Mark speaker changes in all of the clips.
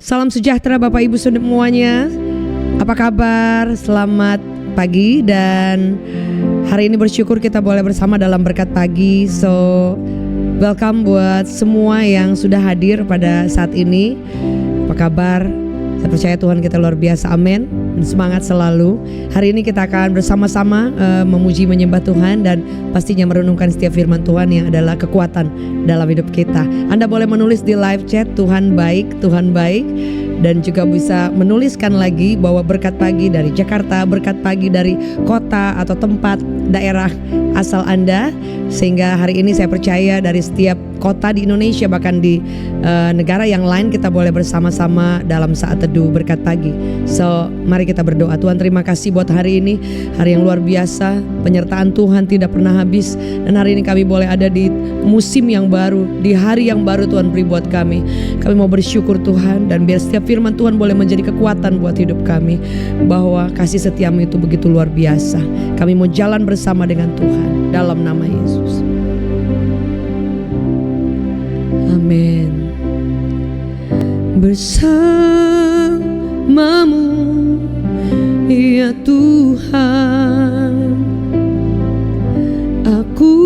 Speaker 1: Salam sejahtera Bapak Ibu semuanya. Apa kabar? Selamat pagi dan hari ini bersyukur kita boleh bersama dalam berkat pagi. So, welcome buat semua yang sudah hadir pada saat ini. Apa kabar? Saya percaya Tuhan kita luar biasa, amin. Semangat selalu. Hari ini kita akan bersama-sama memuji menyembah Tuhan dan pastinya merenungkan setiap firman Tuhan yang adalah kekuatan dalam hidup kita. Anda boleh menulis di live chat, Tuhan baik, Tuhan baik. Dan juga bisa menuliskan lagi bahwa berkat pagi dari Jakarta, berkat pagi dari kota atau tempat daerah asal Anda. Sehingga hari ini saya percaya dari setiap kota di Indonesia, bahkan di negara yang lain, kita boleh bersama-sama dalam saat teduh berkat pagi. So mari kita berdoa. Tuhan, terima kasih buat hari ini, hari yang luar biasa. Penyertaan Tuhan tidak pernah habis. Dan hari ini kami boleh ada di musim yang baru, di hari yang baru Tuhan beri buat kami. Kami mau bersyukur Tuhan, dan biar setiap firman Tuhan boleh menjadi kekuatan buat hidup kami, bahwa kasih setiamu itu begitu luar biasa. Kami mau jalan bersama dengan Tuhan dalam nama Yesus. Amin. Bersamamu ya Tuhan, aku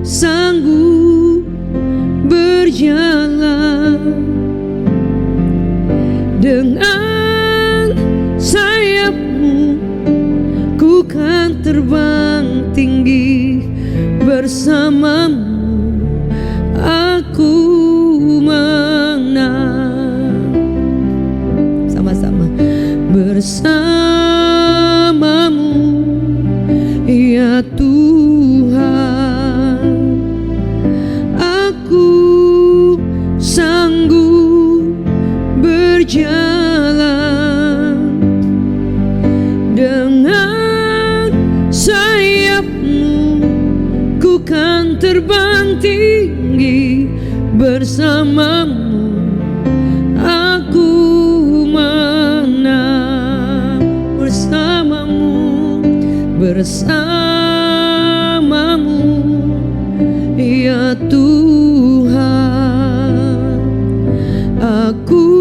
Speaker 1: sanggup berjalan dengan sayapmu, ku kan terbang tinggi bersamamu. Aku menang. Sama-sama. Bersamamu ya Tuhan, aku sanggup berjalan dengan sayapmu, ku kan terbang tinggi bersamamu. Aku menang bersamamu, bersamamu ya Tuhan, aku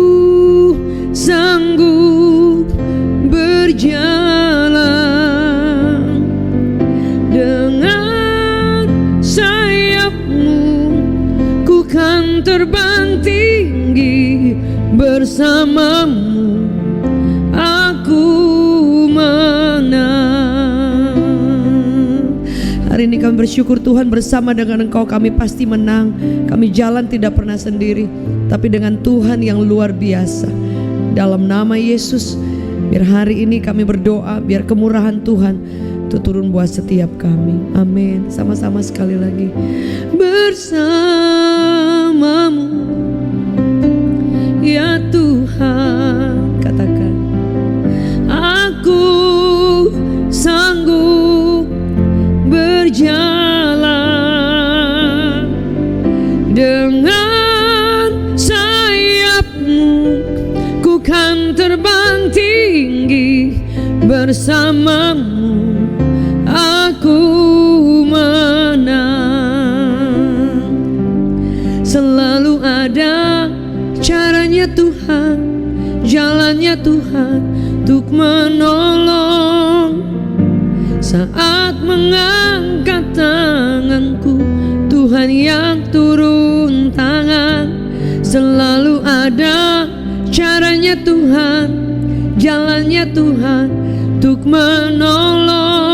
Speaker 1: sanggup berjalan dengan sayapmu, ku kan terbang tinggi bersamamu. Aku menang. Hari ini kami bersyukur Tuhan, bersama dengan Engkau kami pasti menang. Kami jalan tidak pernah sendiri, tapi dengan Tuhan yang luar biasa. Dalam nama Yesus, biar hari ini kami berdoa, biar kemurahan Tuhan itu turun buat setiap kami. Amin. Sama-sama sekali lagi. Bersamamu ya Tuhan, katakan, aku sanggup berjalan dengan sayapmu, ku kan terbang tinggi bersamamu. Aku menang. Selalu ada caranya Tuhan, jalannya Tuhan untuk menolong. Saat mengangkat tanganku, Tuhan yang turun tangan. Selalu ada caranya Tuhan, jalannya Tuhan untuk menolong.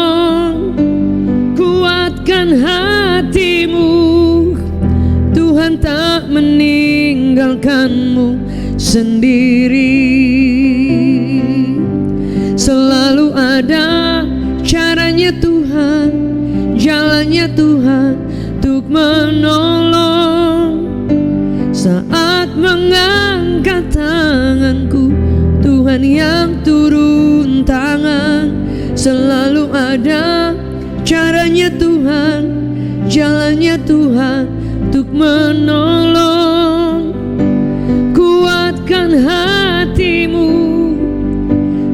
Speaker 1: Kuatkan hatimu, Tuhan tak meninggalkanmu sendiri. Selalu ada caranya Tuhan, jalannya Tuhan untuk menolong. Saat mengangkat tanganku, Tuhan yang turun tangan. Selalu ada caranya Tuhan, jalannya Tuhan untuk menolong. Kuatkan hatimu,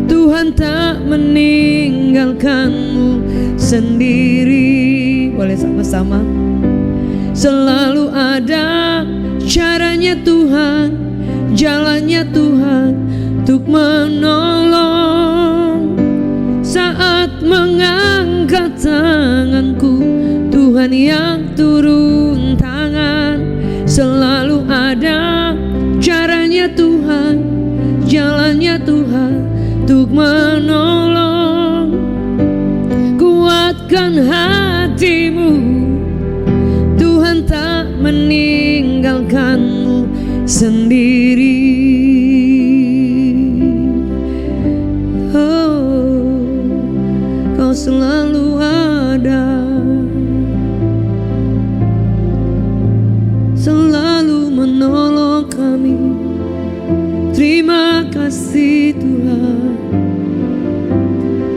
Speaker 1: Tuhan tak meninggalkanmu sendiri. Boleh sama-sama. Selalu ada caranya Tuhan, jalannya Tuhan untuk menolong. Saat mengangkat tanganku, Tuhan yang turun tangan. Selalu ada caranya Tuhan, jalannya Tuhan untuk menolong. Kuatkan hatimu, Tuhan tak meninggalkanmu sendiri. Oh, Kau selalu ada, selalu menolong kami. Terima kasih Tuhan,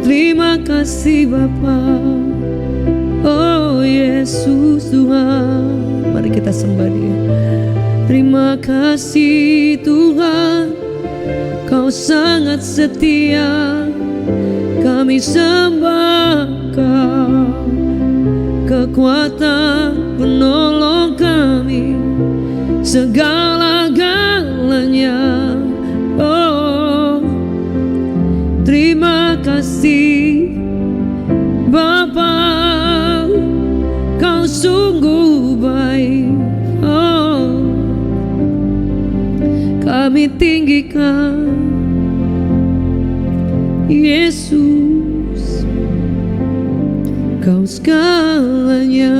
Speaker 1: terima kasih Bapa. Oh Yesus Tuhan, mari kita sembah Dia. Terima kasih Tuhan, Kau sangat setia. Kami sembah Kau, kekuatan penolong kami, segala-galanya. Oh, terima kasih Bapa, Kau sungguh baik. Oh, kami tinggikan Yesus, Kau segalanya.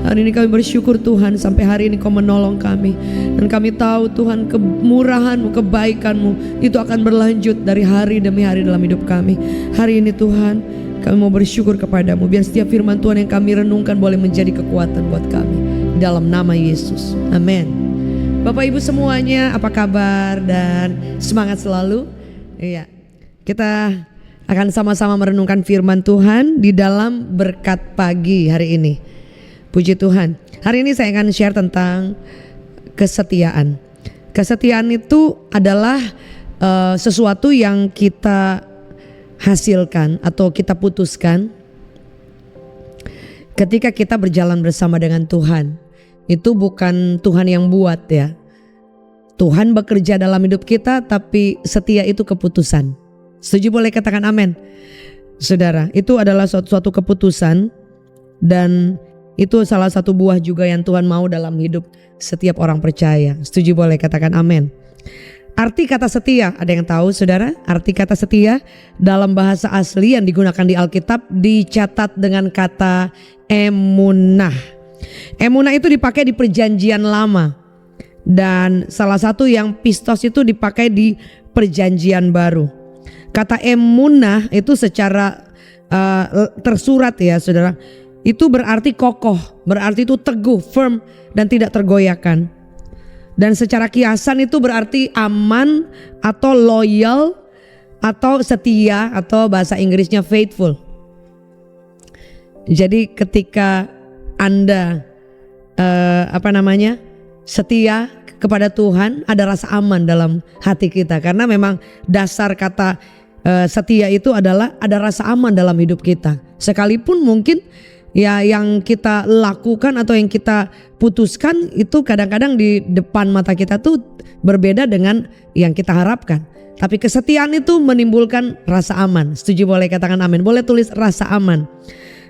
Speaker 1: Hari ini kami bersyukur Tuhan, sampai hari ini Kau menolong kami. Dan kami tahu Tuhan, kemurahan-Mu, kebaikan-Mu itu akan berlanjut dari hari demi hari dalam hidup kami. Hari ini Tuhan, kami mau bersyukur kepada-Mu. Biar setiap firman Tuhan yang kami renungkan boleh menjadi kekuatan buat kami. Dalam nama Yesus, amin. Bapak Ibu semuanya, apa kabar dan semangat selalu? Iya, kita akan sama-sama merenungkan firman Tuhan di dalam berkat pagi hari ini. Puji Tuhan. Hari ini saya akan share tentang kesetiaan. Kesetiaan itu adalah sesuatu yang kita hasilkan atau kita putuskan ketika kita berjalan bersama dengan Tuhan. Itu bukan Tuhan yang buat ya. Tuhan bekerja dalam hidup kita, tapi setia itu keputusan. Setuju boleh katakan amin. Saudara, itu adalah suatu keputusan, dan itu salah satu buah juga yang Tuhan mau dalam hidup setiap orang percaya. Setuju boleh katakan amin. Arti kata setia, ada yang tahu saudara? Arti kata setia dalam bahasa asli yang digunakan di Alkitab dicatat dengan kata emunah. Emunah itu dipakai di perjanjian lama, dan salah satu yang pistos itu dipakai di perjanjian baru. Kata emunah itu secara tersurat ya saudara, itu berarti kokoh, berarti itu teguh, firm, dan tidak tergoyahkan. Dan secara kiasan itu berarti aman atau loyal atau setia, atau bahasa Inggrisnya faithful. Jadi ketika Anda setia kepada Tuhan, ada rasa aman dalam hati kita, karena memang dasar kata setia itu adalah ada rasa aman dalam hidup kita. Sekalipun mungkin ya yang kita lakukan atau yang kita putuskan itu kadang-kadang di depan mata kita tuh berbeda dengan yang kita harapkan. Tapi kesetiaan itu menimbulkan rasa aman. Setuju boleh katakan amin. Boleh tulis rasa aman.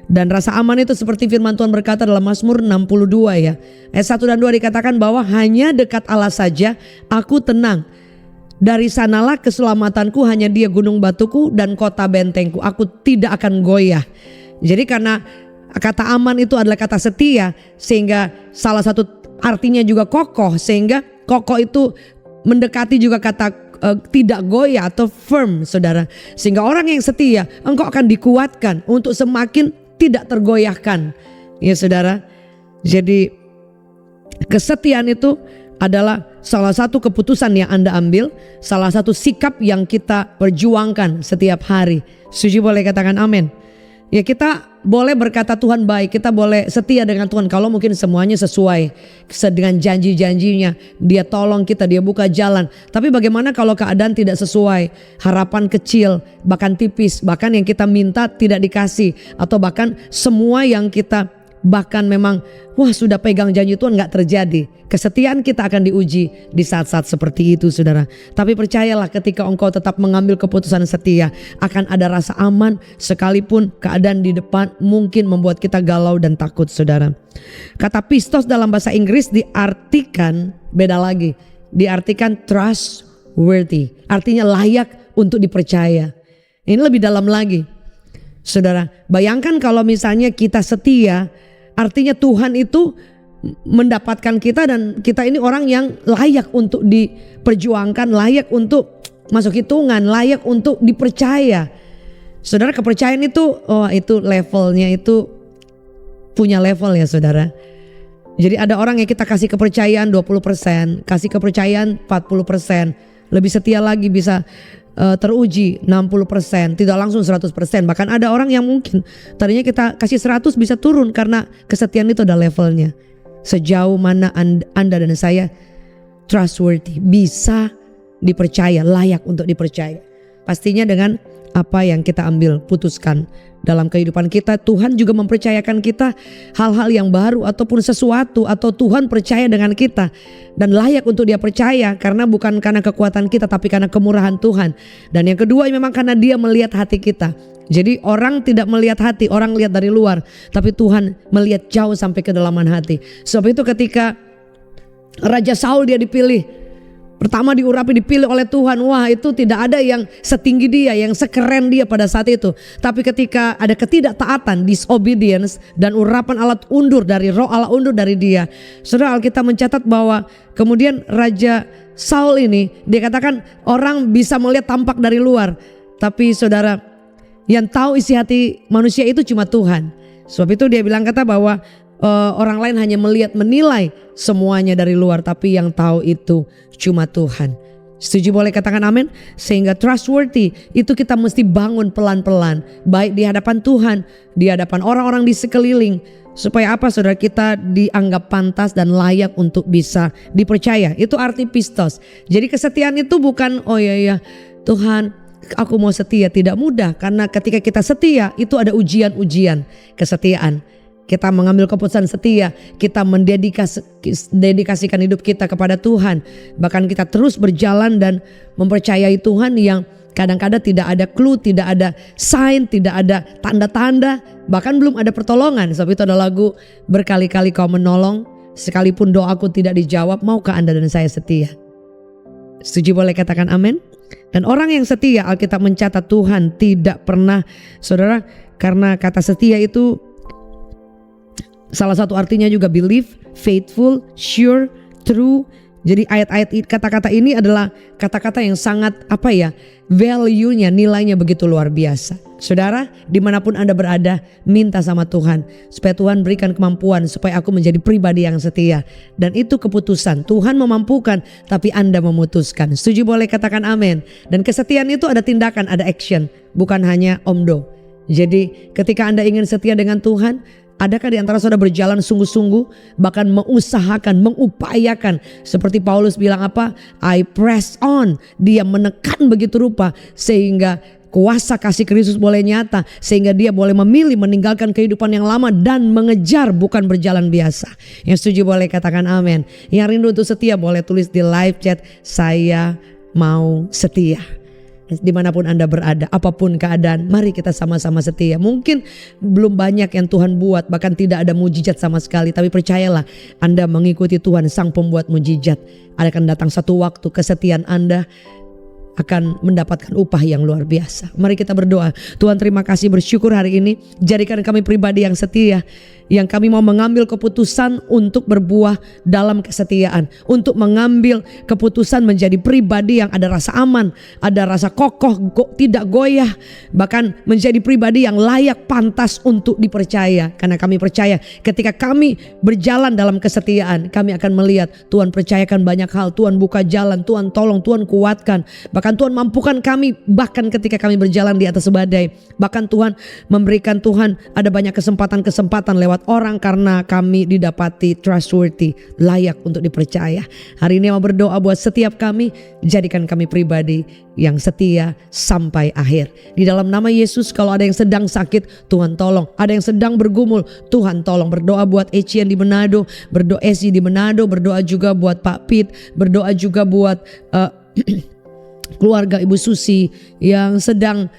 Speaker 1: Dan rasa aman itu seperti firman Tuhan berkata dalam Mazmur 62 ya. Ayat 1 dan 2 dikatakan bahwa hanya dekat Allah saja aku tenang. Dari sanalah keselamatanku, hanya Dia gunung batuku dan kota bentengku. Aku tidak akan goyah. Jadi karena kata aman itu adalah kata setia, sehingga salah satu artinya juga kokoh. Sehingga kokoh itu mendekati juga kata tidak goyah atau firm saudara. Sehingga orang yang setia, engkau akan dikuatkan untuk semakin tidak tergoyahkan ya saudara. Jadi kesetiaan itu adalah salah satu keputusan yang Anda ambil, salah satu sikap yang kita perjuangkan setiap hari. Setuju boleh katakan amin. Ya, kita boleh berkata Tuhan baik, kita boleh setia dengan Tuhan kalau mungkin semuanya sesuai dengan janji-janjinya. Dia tolong kita, Dia buka jalan. Tapi bagaimana kalau keadaan tidak sesuai, harapan kecil, bahkan tipis, bahkan yang kita minta tidak dikasih, atau bahkan semua yang kita bahkan memang wah sudah pegang janji Tuhan gak terjadi. Kesetiaan kita akan diuji di saat-saat seperti itu saudara. Tapi percayalah ketika engkau tetap mengambil keputusan setia, akan ada rasa aman sekalipun keadaan di depan mungkin membuat kita galau dan takut saudara. Kata pistos dalam bahasa Inggris diartikan beda lagi. Diartikan trustworthy, artinya layak untuk dipercaya. Ini lebih dalam lagi. Saudara, bayangkan kalau misalnya kita setia, artinya Tuhan itu mendapatkan kita dan kita ini orang yang layak untuk diperjuangkan, layak untuk masuk hitungan, layak untuk dipercaya. Saudara, kepercayaan itu itu levelnya itu punya level ya saudara. Jadi ada orang yang kita kasih kepercayaan 20%, kasih kepercayaan 40%, lebih setia lagi bisa teruji 60%, tidak langsung 100%. Bahkan ada orang yang mungkin tadinya kita kasih 100 bisa turun karena kesetiaan itu ada levelnya. Sejauh mana Anda dan saya trustworthy, bisa dipercaya, layak untuk dipercaya. Pastinya dengan apa yang kita ambil, putuskan dalam kehidupan kita. Tuhan juga mempercayakan kita hal-hal yang baru ataupun sesuatu, atau Tuhan percaya dengan kita dan layak untuk dia percaya karena bukan karena kekuatan kita tapi karena kemurahan Tuhan. Dan yang kedua memang karena dia melihat hati kita. Jadi orang tidak melihat hati, orang lihat dari luar, tapi Tuhan melihat jauh sampai kedalaman hati. Sebab itu ketika Raja Saul dia dipilih, pertama diurapi, dipilih oleh Tuhan. Wah, itu tidak ada yang setinggi dia, yang sekeren dia pada saat itu. Tapi ketika ada ketidaktaatan, disobedience, dan urapan alat undur dari roh Allah undur dari dia. Saudara, Alkitab mencatat bahwa kemudian Raja Saul ini dikatakan orang bisa melihat tampak dari luar. Tapi saudara, yang tahu isi hati manusia itu cuma Tuhan. Sebab itu dia bilang kata bahwa orang lain hanya melihat, menilai semuanya dari luar, tapi yang tahu itu cuma Tuhan. Setuju, boleh katakan amin? Sehingga trustworthy itu kita mesti bangun pelan-pelan, baik di hadapan Tuhan, di hadapan orang-orang di sekeliling. Supaya apa saudara? Kita dianggap pantas dan layak untuk bisa dipercaya. Itu arti pistos. Jadi kesetiaan itu bukan oh ya Tuhan aku mau setia, tidak mudah. Karena ketika kita setia itu ada ujian-ujian kesetiaan. Kita mengambil keputusan setia, kita mendedikasikan hidup kita kepada Tuhan. Bahkan kita terus berjalan dan mempercayai Tuhan yang kadang-kadang tidak ada clue, tidak ada sign, tidak ada tanda-tanda, bahkan belum ada pertolongan. Sebab itu ada lagu, berkali-kali kau menolong, sekalipun doaku tidak dijawab, maukah Anda dan saya setia? Setuju, boleh katakan amin? Dan orang yang setia, Alkitab mencatat Tuhan tidak pernah, saudara, karena kata setia itu salah satu artinya juga believe, faithful, sure, true. Jadi ayat-ayat kata-kata ini adalah kata-kata yang sangat value-nya, nilainya begitu luar biasa. Saudara, dimanapun Anda berada, minta sama Tuhan supaya Tuhan berikan kemampuan supaya aku menjadi pribadi yang setia. Dan itu keputusan, Tuhan memampukan tapi Anda memutuskan. Setuju, boleh katakan amin. Dan kesetiaan itu ada tindakan, ada action, bukan hanya omdo. Jadi ketika Anda ingin setia dengan Tuhan, adakah di antara saudara berjalan sungguh-sungguh, bahkan mengusahakan, mengupayakan, seperti Paulus bilang apa? I press on. Dia menekan begitu rupa sehingga kuasa kasih Kristus boleh nyata, sehingga dia boleh memilih meninggalkan kehidupan yang lama dan mengejar, bukan berjalan biasa. Yang setuju boleh katakan amin. Yang rindu untuk setia boleh tulis di live chat, saya mau setia. Dimanapun Anda berada, apapun keadaan, mari kita sama-sama setia. Mungkin belum banyak yang Tuhan buat, bahkan tidak ada mujizat sama sekali, tapi percayalah, Anda mengikuti Tuhan sang pembuat mujizat, akan datang satu waktu kesetiaan Anda akan mendapatkan upah yang luar biasa. Mari kita berdoa. Tuhan, terima kasih, bersyukur hari ini jadikan kami pribadi yang setia, yang kami mau mengambil keputusan untuk berbuah dalam kesetiaan, untuk mengambil keputusan menjadi pribadi yang ada rasa aman, ada rasa kokoh, tidak goyah, bahkan menjadi pribadi yang layak, pantas untuk dipercaya. Karena kami percaya ketika kami berjalan dalam kesetiaan, kami akan melihat Tuhan percayakan banyak hal, Tuhan buka jalan, Tuhan tolong, Tuhan kuatkan, bahkan Tuhan mampukan kami, bahkan ketika kami berjalan di atas badai, bahkan Tuhan memberikan, Tuhan ada banyak kesempatan-kesempatan lewat lewat orang karena kami didapati trustworthy, layak untuk dipercaya. Hari ini mau berdoa buat setiap kami, jadikan kami pribadi yang setia sampai akhir. Di dalam nama Yesus, kalau ada yang sedang sakit, Tuhan tolong. Ada yang sedang bergumul, Tuhan tolong. Berdoa buat Ecian di Manado, berdoa Esi di Manado, berdoa juga buat Pak Pit, berdoa juga buat keluarga Ibu Susi yang sedang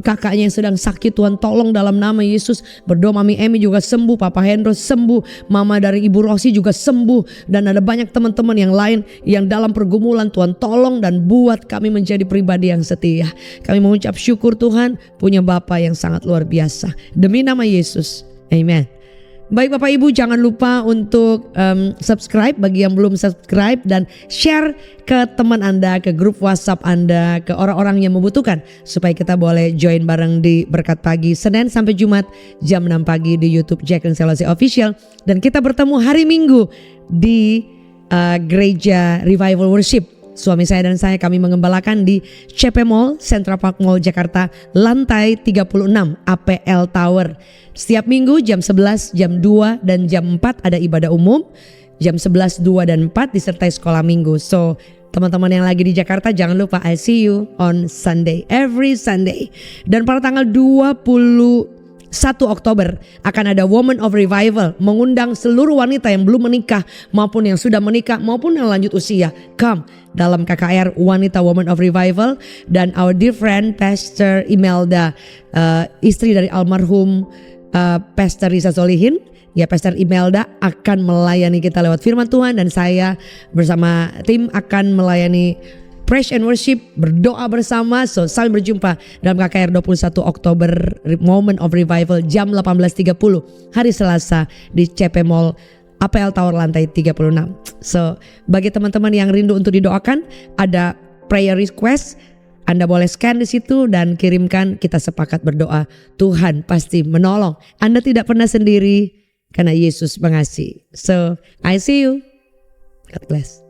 Speaker 1: kakaknya yang sedang sakit. Tuhan tolong dalam nama Yesus. Berdoa Mami Emi juga sembuh, Papa Hendro sembuh, Mama dari Ibu Rosi juga sembuh, dan ada banyak teman-teman yang lain yang dalam pergumulan. Tuhan tolong dan buat kami menjadi pribadi yang setia. Kami mengucap syukur Tuhan punya Bapa yang sangat luar biasa. Demi nama Yesus, amen. Baik Bapak Ibu, jangan lupa untuk subscribe bagi yang belum subscribe, dan share ke teman Anda, ke grup WhatsApp Anda, ke orang-orang yang membutuhkan, supaya kita boleh join bareng di Berkat Pagi Senin sampai Jumat jam 6 pagi di YouTube Jacqueline Selasi Official, dan kita bertemu hari Minggu di Gereja Revival Worship. Suami saya dan saya, kami mengembalakan di CP Mall, Central Park Mall Jakarta, lantai 36 APL Tower. Setiap minggu jam 11, jam 2, dan jam 4 ada ibadah umum. Jam 11, 2, dan 4 disertai sekolah minggu. So teman-teman yang lagi di Jakarta, jangan lupa I see you on Sunday, every Sunday. Dan pada tanggal 21 Oktober akan ada Woman of Revival, mengundang seluruh wanita yang belum menikah maupun yang sudah menikah maupun yang lanjut usia. Come dalam KKR Wanita Woman of Revival, dan our dear friend Pastor Imelda, istri dari almarhum Pastor Risa Solihin, ya Pastor Imelda akan melayani kita lewat firman Tuhan, dan saya bersama tim akan melayani Praise and Worship, berdoa bersama. So sampai berjumpa dalam KKR 21 Oktober Moment of Revival jam 18.30 hari Selasa di CP Mall APL Tower lantai 36. So bagi teman-teman yang rindu untuk didoakan, ada prayer request, Anda boleh scan di situ dan kirimkan. Kita sepakat berdoa, Tuhan pasti menolong. Anda tidak pernah sendiri karena Yesus mengasihi. So I see you. God bless.